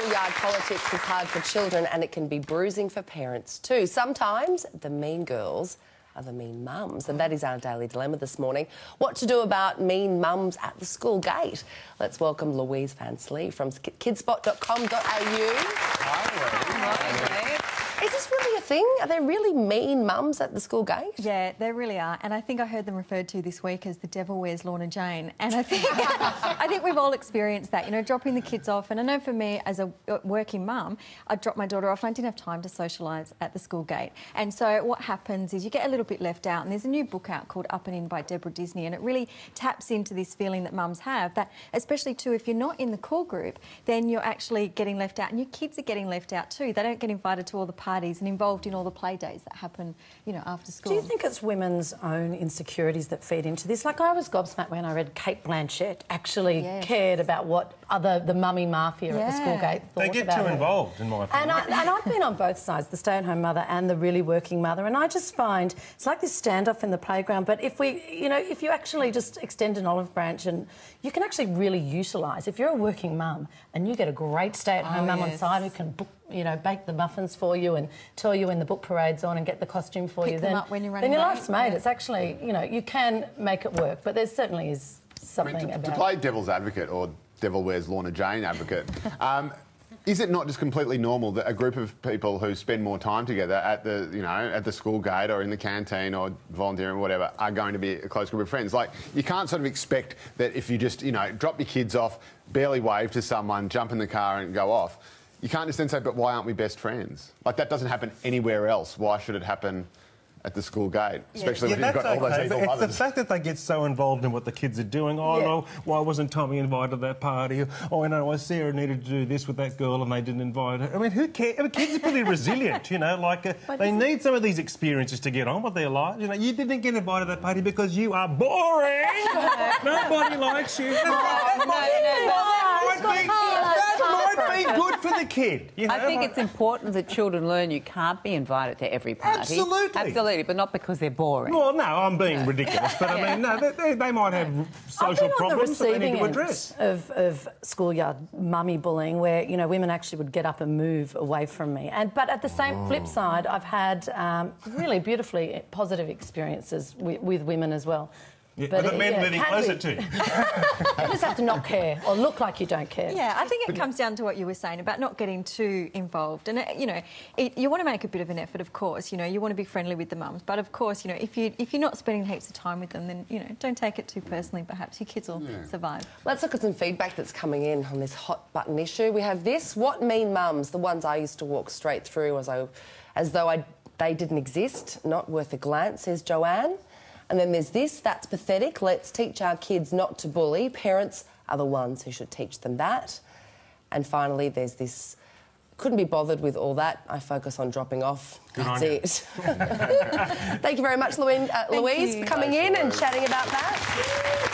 schoolyard politics is hard for children and it can be bruising for parents too. Sometimes the mean girls are the mean mums, and that is our daily dilemma this morning. What to do about mean mums at the school gate? Let's welcome Louise Vansleve from kidspot.com.au. Hi, Louise. Is this really a thing? Are there really mean mums at the school gate? Yeah, there really are. And I think I heard them referred to this week as the devil wears Lorna Jane. And I think we've all experienced that, you know, dropping the kids off. And I know for me, as a working mum, I dropped my daughter off and I didn't have time to socialise at the school gate. And so what happens is you get a little bit left out. And there's a new book out called Up and In by Deborah Disney. And it really taps into this feeling that mums have, that especially too, if you're not in the core group, then you're actually getting left out. And your kids are getting left out too. They don't get invited to all the parties and involved in all the play days that happen, you know, after school. Do you think it's women's own insecurities that feed into this? Like, I was gobsmacked when I read Kate Blanchett actually cared about what the mummy mafia at the school gate thought about They get too involved, in my opinion. And I've been on both sides, the stay-at-home mother and the really working mother, and I just find it's like this standoff in the playground. But if we, you know, if you actually just extend an olive branch, and you can actually really utilise, if you're a working mum and you get a great stay-at-home mum on side who can book, you know, bake the muffins for you and tell you when the book parade's on and get the costume for you, then your life's made. It's actually, you know, you can make it work, but there certainly is something about to play devil's advocate, or devil wears Lorna Jane advocate. Is it not just completely normal that a group of people who spend more time together at the, you know, at the school gate or in the canteen or volunteering or whatever are going to be a close group of friends? Like, you can't sort of expect that if you just, you know, drop your kids off, barely wave to someone, jump in the car and go off. You can't just then say, but why aren't we best friends? Like, that doesn't happen anywhere else. Why should it happen at the school gate? Especially when you've got all those evil mothers. It's the fact that they get so involved in what the kids are doing. Oh, no, why wasn't Tommy invited to that party? Oh, you know, Sarah needed to do this with that girl and they didn't invite her. I mean, who cares? I mean, kids are pretty resilient, you know, like, they need some of these experiences to get on with their lives. You know, you didn't get invited to that party because you are boring. Nobody likes you. That might be good for the kid. You know? I think it's important that children learn you can't be invited to every party. Absolutely, but not because they're boring. Well, no, I'm being ridiculous, but I mean, no, they might have social problems that they need to address. Of schoolyard mummy bullying, where, you know, women actually would get up and move away from me. But at the same flip side, I've had really beautifully positive experiences with women as well. Yeah, but the men living closer to you. You just have to not care or look like you don't care. Yeah, I think it comes down to what you were saying about not getting too involved. And, you know, you want to make a bit of an effort, of course. You know, you want to be friendly with the mums. But, of course, you know, if you're not spending heaps of time with them, then, you know, don't take it too personally. Perhaps your kids will survive. Let's look at some feedback that's coming in on this hot button issue. We have this. What mean mums? The ones I used to walk straight through as though they didn't exist. Not worth a glance, says Joanne. And then there's this, that's pathetic. Let's teach our kids not to bully. Parents are the ones who should teach them that. And finally, there's this, couldn't be bothered with all that. I focus on dropping off. That's it. Thank you very much, Louise, for coming in and chatting about that.